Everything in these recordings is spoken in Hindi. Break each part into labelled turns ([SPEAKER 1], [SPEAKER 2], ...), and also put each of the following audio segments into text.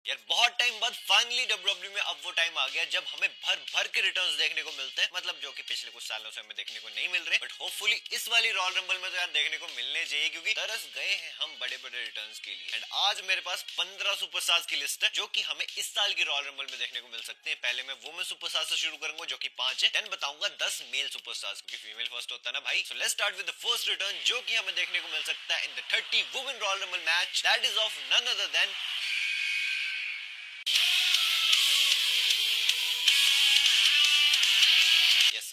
[SPEAKER 1] यार बहुत टाइम बाद फाइनली डब्ल्यूडब्ल्यू में अब वो टाइम आ गया जब हमें भर भर के रिटर्न्स देखने को मिलते हैं, मतलब जो कि पिछले कुछ सालों से हमें देखने को नहीं मिल रहे, बट होपफुली इस वाली रॉयल रंबल में तो यार देखने को मिलने चाहिए, क्योंकि तरस गए हैं हम बड़े बड़े रिटर्न्स के लिए। एंड आज मेरे पास 15 सुपरस्टार्स की लिस्ट है जो कि हमें इस साल की रॉयल रंबल में देखने को मिल सकते हैं। पहले मैं वुमेन सुपरस्टार से शुरू करूंगा जो कि 5 है, देन बताऊंगा 10 मेल सुपरस्टार्स, क्योंकि फीमेल फर्स्ट होता है ना भाई। So let's start with the first return जो कि हमें देखने को मिल सकता है in the 30 women Royal Rumble match, that is of none other than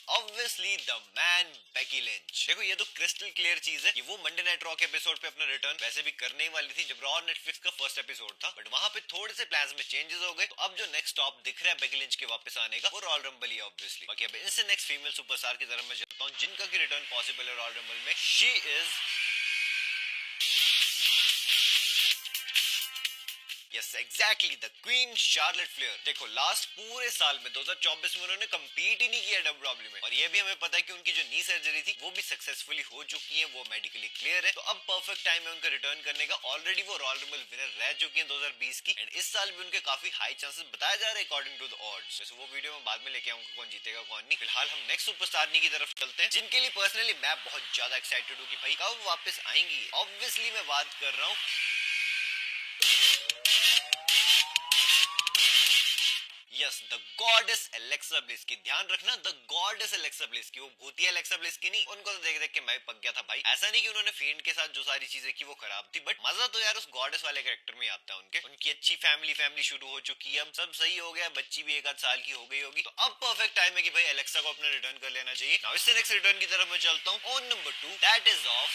[SPEAKER 1] obviously the man Becky Lynch. देखो ये तो क्रिस्टल क्लियर चीज है कि वो मंडे नाइट रॉ के एपिसोड पे अपना रिटर्न वैसे भी करने ही वाली थी जब रॉ नेटफ्लिक्स का फर्स्ट एपिसोड था, बट वहां पे थोड़े से प्लान्स में चेंजेस हो गए। तो अब जो नेक्स्ट स्टॉप दिख रहा है बेकी लिंच के वापस आने का वो रॉयल रंबल ही ऑब्वियसली। बाकी अब इनसे नेक्स्ट फीमेल सुपरस्टार की तरफ मैं चलता हूँ जिनका की रिटर्न पॉसिबल है रॉयल रंबल में। She is yes exactly the queen Charlotte Flair. देखो लास्ट पूरे साल में 2024 में उन्होंने कंपीट ही नहीं किया डब्ल्यूडब्ल्यू में, और ये भी हमें पता है कि उनकी जो नी सर्जरी थी वो भी सक्सेसफुली हो चुकी है, वो मेडिकली क्लियर है। तो अब परफेक्ट टाइम है उनका रिटर्न करने का। ऑलरेडी वो रॉयल रंबल विनर रह चुकी है 2020 की, एंड इस साल भी उनके काफी हाई चांसेस बताया जा रहे हैं अकॉर्डिंग टू द ऑड्स। वैसे वो वीडियो में बाद में लेके आऊंगा कौन जीतेगा कौन नहीं। फिलहाल हम नेक्स्ट सुपरस्टार की तरफ चलते हैं जिनके लिए पर्सनली मैं बहुत ज्यादा एक्साइटेड हूँ कि भाई कब वापस आएंगी। ऑब्वियसली मैं बात कर रहा हूँ yes the goddess Alexa bliss की। ध्यान रखना द गॉडेस एलेक्सा ब्लिस की, वो भूतिया एलेक्सा ब्लिस की नहीं। उनको तो देख देख के मैं पक गया था भाई। ऐसा नहीं कि उन्होंने फील्ड के साथ जो सारी चीजें की वो खराब थी, बट मजा तो यार उस गॉडेस वाले कैरेक्टर में आता है उनके। उनकी अच्छी फैमिली शुरू हो चुकी है, अब सब सही हो गया, बच्ची भी 1 आध साल की हो गई होगी। तो अब परफेक्ट टाइम है कि भाई एलेक्सा को अपना रिटर्न कर लेना चाहिए। नाउ इससे नेक्स्ट रिटर्न की तरफ मैं चलता हूँ on number 2, that is of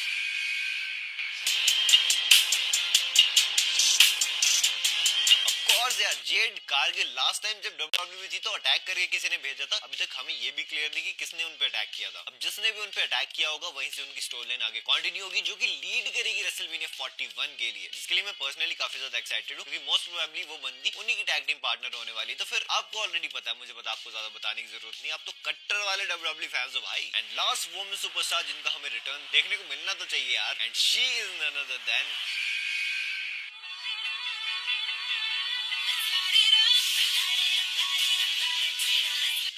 [SPEAKER 1] यार जेड कारगिल। लास्ट टाइम जब डब्ल्यूडब्ल्यू में थी तो अटैक करके किसी ने भेजा था, अभी तक हमें ये भी क्लियर नहीं कि किसने उन पे अटैक किया था। अब जिसने भी उन पे अटैक किया होगा वहीं से उनकी स्टोरी लाइन आगे कंटिन्यू होगी जो कि लीड करेगी रेसलमेनिया 41 के लिए, जिसके लिए मैं पर्सनली काफी ज्यादा एक्साइटेड हूँ, क्योंकि मोस्ट प्रोबेबली वो बंदी उन्हीं की टैग टीम पार्टनर होने वाली। तो फिर आपको ऑलरेडी पता है, मुझे पता, आपको ज्यादा बताने की जरूरत नहीं, आप तो कट्टर वाले डब्ल्यूडब्ल्यू फैंस हो भाई। एंड लास्ट वुमेन सुपरस्टार जिनका हमें रिटर्न देखने को मिलना तो चाहिए यार, and she is none other than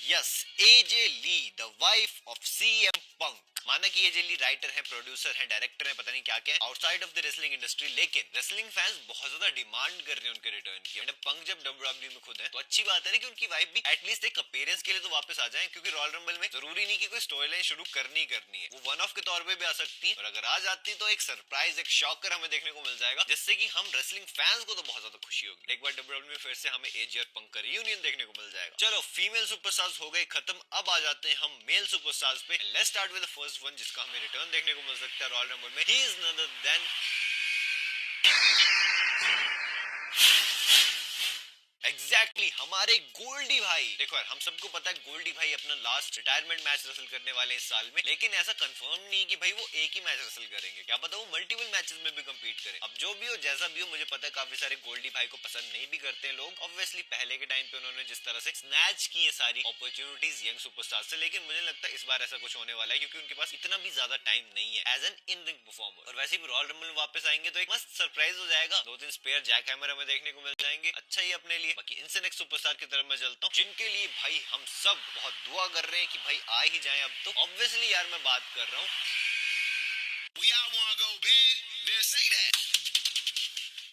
[SPEAKER 1] yes AJ Lee, the wife of CM Punk. माना कि एजे ली राइटर है, प्रोड्यूसर है, डायरेक्टर है, पता नहीं क्या क्या है outside of the wrestling industry, लेकिन रेसलिंग फैंस बहुत ज्यादा डिमांड कर रहे हैं उनके रिटर्न की। एंड पंक जब डब्ल्यूडब्ल्यू में खुद है तो अच्छी बात है ना कि उनकी वाइफ भी एटलीस्ट एक अपीयरेंस के लिए तो वापस आ जाए, क्योंकि रॉयल रंबल में जरूरी नहीं कि कोई स्टोरी लाइन शुरू करनी है, वो वन ऑफ के तौर पे भी आ सकती है, और अगर आ जाती तो एक सरप्राइज, एक शॉकर हमें देखने को मिल जाएगा, जिससे कि हम रेसलिंग फैंस को तो बहुत ज्यादा खुशी होगी। एक बार डब्ल्यूडब्ल्यू में फिर से हमें एजे और पंक का रियूनियन देखने को मिल जाएगा। चलो फीमेल सुपरस्टार्स हो गए खत्म, अब आ जाते हैं हम मेल सुपरस्टार्स पे। Let's start with the first one जिसका हमें रिटर्न देखने को मिल सकता है रॉयल रंबल में। He is none other than exactly हमारे गोल्डी भाई। देखो यार हम सबको पता है गोल्डी भाई अपना लास्ट रिटायरमेंट मैच रेसल करने वाले हैं इस साल में, लेकिन ऐसा कंफर्म नहीं है कि भाई वो एक ही मैच रेसल करेंगे, क्या पता वो मल्टीपल मैचेस में भी कम्पीट करें। अब जो भी हो जैसा भी हो, मुझे पता है काफी सारे गोल्डी भाई को पसंद नहीं भी करते हैं लोग। ऑब्वियसली पहले के टाइम पे उन्होंने जिस तरह से स्नैच की है सारी अपॉर्चुनिटीज यंग सुपरस्टार से, लेकिन मुझे लगता है इस बार ऐसा कुछ होने वाला है क्योंकि उनके पास इतना भी ज्यादा टाइम नहीं है as an in ring performer. और वैसे भी रॉयल रंबल में वापस आएंगे तो एक मस्त सरप्राइज हो जाएगा, 2-3 स्पेयर जैक हैमर हमें देखने को मिल जाएंगे, अच्छा ही अपने लिए। बाकी इनसे नेक्स्ट सुपरस्टार की तरफ मैं चलता हूँ जिनके लिए भाई हम सब बहुत दुआ कर रहे हैं कि भाई आ ही जाएं अब तो। ऑब्वियसली यार मैं बात कर रहा हूँ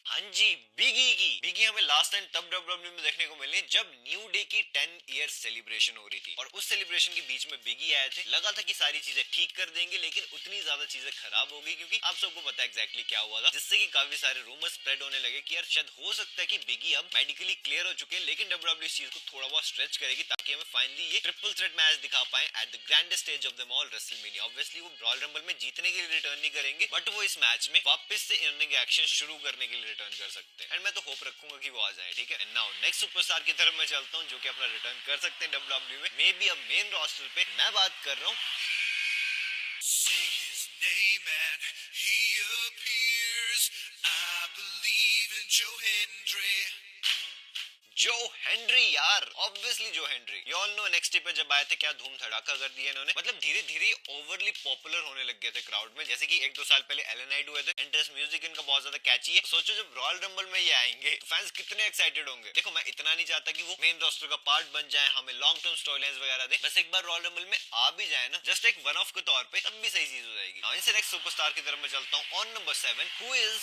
[SPEAKER 1] हाँ जी बिगी की। बिगी हमें लास्ट टाइम तब डब्ल्यूडब्ल्यू में देखने को मिली जब न्यू डे की 10 ईयर सेलिब्रेशन हो रही थी, और उस सेलिब्रेशन के बीच में बिगी आए थे। लगा था कि सारी चीजें ठीक कर देंगे, लेकिन उतनी ज्यादा चीजें खराब हो गई, क्योंकि आप सबको पता है एग्जैक्टली क्या हुआ था, जिससे कि काफी सारे रूमर स्प्रेड होने लगे कि यार शायद हो सकता है कि बिगी अब मेडिकली क्लियर हो चुके हैं, लेकिन डब्ल्यूडब्ल्यू इस चीज को थोड़ा बहुत स्ट्रेच करेगी ताकि हमें फाइनली ये ट्रिपल थ्रेट मैच दिखा पाए at the grandest stage of them all, WrestleMania. Obviously वो रॉयल रंबल में जीतने के लिए रिटर्न नहीं करेंगे, बट वो इस मैच में वापस से इन रिंग एक्शन शुरू करने के लिए रिटर्न कर सकते हैं, एंड मैं तो होप रखूंगा कि वो आ जाए, ठीक है। एंड नाउ नेक्स्ट सुपरस्टार की तरफ मैं चलता हूं जो कि अपना रिटर्न कर सकते हैं डब्ल्यूडब्ल्यू में, मे बी अब मेन रोस्टर पे। मैं बात कर रहा हूं जो हेनरी यार, ऑब्वियसली जो Henry. You all know NXT पे जब आए थे क्या धूम धड़ाका कर दिया इन्होंने। मतलब धीरे धीरे ओवरली पॉपुलर होने लग गए थे क्राउड में, जैसे कि 1-2 साल पहले एलन नाइट हुए थे। एंट्रेंस म्यूजिक इनका बहुत ज्यादा कैची है। तो सोचो जब रॉयल रंबल में ये आएंगे तो फैंस कितने एक्साइटेड होंगे। देखो मैं इतना नहीं चाहता कि वो मेन रोस्टर का पार्ट बन जाए, हमें लॉन्ग टर्म स्टोरी लाइंस वगैरह दे, बस एक बार रॉयल रंबल में आ भी जाए ना, जस्ट एक वन ऑफ के तौर पे, तब भी सही चीज हो जाएगी। नाउ इनसे नेक्स्ट सुपरस्टार की तरफ मैं चलता हूँ। On number 7 who is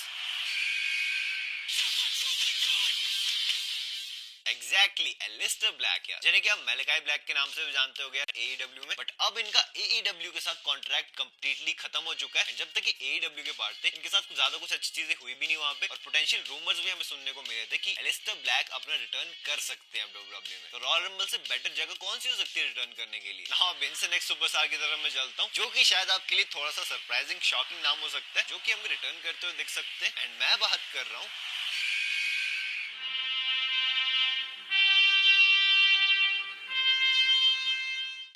[SPEAKER 1] exactly Aleister Black यार, जिन्हें क्या मैलेकाई ब्लैक के नाम से भी जानते हो गया AEW में, बट अब इनका AEW के साथ कॉन्ट्रैक्ट कंप्लीटली खत्म हो चुका है। जब तक कि AEW के पार्ट थे इनके साथ कुछ ज्यादा कुछ अच्छी चीजें हुई भी नहीं वहां पे, और पोटेंशियल रूमर्स भी हमें सुनने को मिले थे कि एलिस्टर ब्लैक अपना रिटर्न कर सकते हैं अब WWE में। तो रॉयल रंबल से बेटर जगह कौन सी हो सकती है रिटर्न करने के लिए। हाँ, इनसे नेक्स्ट सुपरस्टार की तरफ मैं चलता हूँ, जो कि शायद आपके लिए थोड़ा सा सरप्राइजिंग शॉकिंग नाम हो सकता है, जो कि हमें रिटर्न करते हुए दिख सकते हैं। एंड मैं बात कर रहा हूँ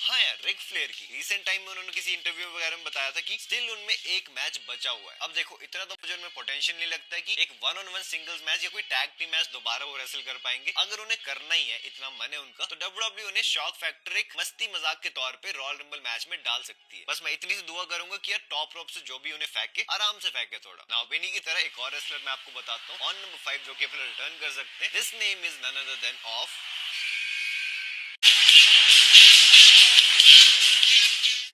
[SPEAKER 1] हाँ यार, रिक फ्लेयर की। रिसेंट टाइम में उन्होंने किसी इंटरव्यू वगैरह में बताया था कि स्टिल उनमें एक मैच बचा हुआ है। अब देखो इतना तो मुझे उनमें पोटेंशियल नहीं लगता है कि एक 1-on-1 सिंगल्स मैच या कोई टैग टीम मैच दोबारा वो रेसल कर पाएंगे। अगर उन्हें करना ही है, इतना मन है उनका, तो WWE उन्हें शॉक फैक्टर एक मस्ती मजाक के तौर पे रॉयल रंबल मैच में डाल सकती है। बस मैं इतनी सी दुआ करूंगा कि यार टॉप रोप से जो भी उन्हें फेंके आराम से फेंके थोड़ा। नाउ बेनी की तरह एक और रेसलर मैं आपको बताता हूँ ऑन नंबर 5 जो कि अपना रिटर्न कर सकते हैं। This name is none other than of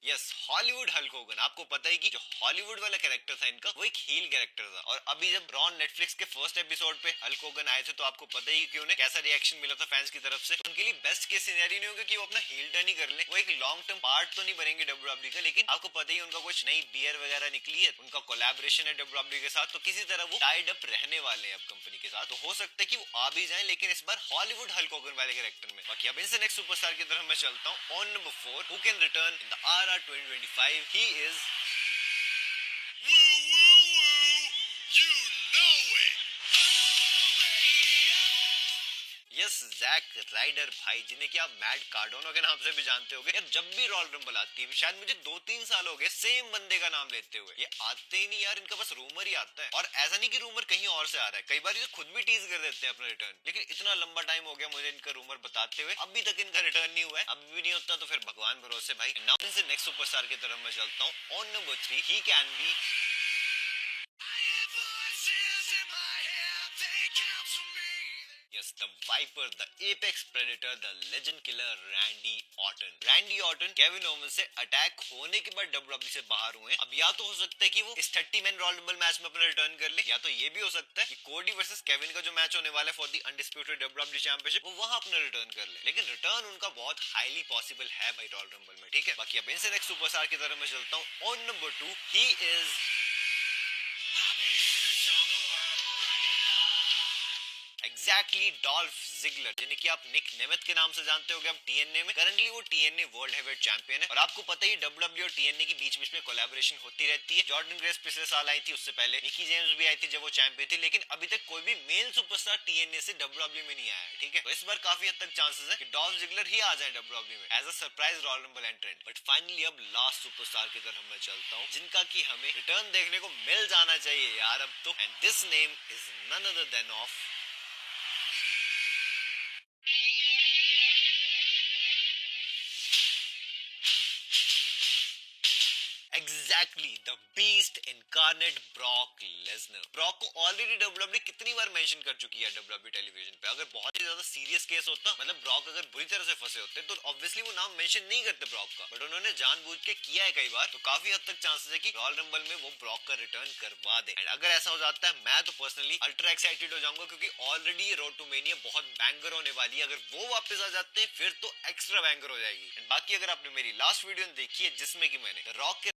[SPEAKER 1] yes, Hollywood Hulk Hogan. आपको पता है कि जो हॉलीवुड वाला कैरेक्टर था इनका, वो एक हील कैरेक्टर था। और अभी जब रॉन नेटफ्लिक्स के फर्स्ट एपिसोड पे हल्क होगन आए थे, तो आपको पता ही कि उन्हें कैसा रिएक्शन मिला था फैंस की तरफ से। तो उनके लिए बेस्ट केस सिनेरियो नहीं होगा कि वो अपना हील टर्न ही कर ले। वो एक लॉन्ग टर्म पार्ट तो नहीं बनेंगे WWE का, लेकिन आपको पता ही उनका कुछ नई बियर वगैरह निकली है, उनका कोलैबोरेशन है WWE के साथ, तो किसी तरह वो टाइड अप रहने वाले हैं अब कंपनी के साथ। तो हो सकता है कि वो आ भी जाए, लेकिन इस बार हॉलीवुड हल्क होगन वाले कैरेक्टर में। बाकी अब इनसे नेक्स्ट सुपरस्टार की तरफ मैं चलता हूँ। On number 4 who can return in the RR 2025, he is woo woo woo, you know it। Yes, Zack Ryder भाई, जिन्हें कि आप मैड कार्डोनो के नाम से भी जानते होंगे। यार जब भी रॉयल रंबल आती है, शायद मुझे 2-3 साल हो गए सेम बंदे का नाम लेते हुए, ये आते ही नहीं यार, इनका बस रूमर ही आता है। और ऐसा नहीं कि रूमर कहीं और से आ रहा है, कई बार ये खुद भी टीज कर देते हैं अपना रिटर्न। लेकिन इतना लंबा टाइम हो गया मुझे इनका रूमर बताते हुए, अभी तक इनका रिटर्न नहीं हुआ है। अभी भी नहीं होता तो फिर भगवान भरोसे भाई। नाउ से नेक्स्ट सुपरस्टार की तरफ मैं चलता हूँ। On number 3 he can be the Viper, the Apex Predator, the Legend Killer Randy Orton। Randy Orton Kevin Owens से अटैक होने के बाद WWE से बाहर हुए। अब या तो हो सकता है कि वो इस 30 मैन रॉयल रंबल मैच में अपना रिटर्न कर ले, या तो ये भी हो सकता है कि कोडी वर्सेस केविन का जो मैच होने वाला है for the undisputed WWE championship, वो वहां अपना रिटर्न कर ले। लेकिन रिटर्न उनका बहुत हाईली पॉसिबल है भाई रॉयल रंबल में, ठीक है। बाकी अब इनसे नेक्स्ट सुपरस्टार की तरफ मैं चलता हूँ। On number 2 he is exactly Dolph Ziggler, जिन्हें कि आप निक नेमेथ के नाम से जानते होंगे अब TNA में। करंटली वो TNA वर्ल्ड हेवीवेट चैंपियन है। और आपको पता ही WWE और TNA की बीच बीच में कोलैबोरेशन होती रहती है। जॉर्डन ग्रेस पिछले साल आई थी, उससे पहले निकी जेम्स भी आई थी जब वो चैंपियन थी। लेकिन अभी तक कोई भी मेल सुपरस्टार TNA से WWE में नहीं आया है, ठीक है। तो इस बार काफी हद तक चांसेस है कि डॉल्फ जिगलर ही आ जाए WWE में as a surprise Royal Rumble entrant. But finally अब लास्ट सुपरस्टार की तरफ मैं चलता हूँ, जिनका की हमें रिटर्न देखने को मिल जाना चाहिए यार अब तो। And this name is none other than of exactly the beast incarnate Brock Lesnar. Brock को ऑलरेडी WWE कितनी बार मेंशन कर चुकी है WWE टेलीविजन पे। अगर बहुत ही ज्यादा सीरियस केस होता, मतलब ब्रॉक अगर बुरी तरह से फंसे होते, तो ऑब्वियसली वो नाम मेंशन नहीं करते ब्रॉक का, बट उन्होंने जानबूझ के किया है कई बार। तो काफी हद तक चांसेस है कि रॉयल रंबल में वो ब्रॉक का रिटर्न करवा दे। एंड अगर ऐसा हो जाता है, मैं तो पर्सनली अल्ट्रा एक्साइटेड हो जाऊंगा, क्योंकि ऑलरेडी ये रोड टू मेनिया बहुत बैंगर होने वाली है। अगर वो वापस आ जाते हैं फिर तो एक्स्ट्रा बैंगर हो जाएगी। एंड बाकी अगर आपने मेरी लास्ट वीडियो देखी है जिसमें कि मैंने रॉक के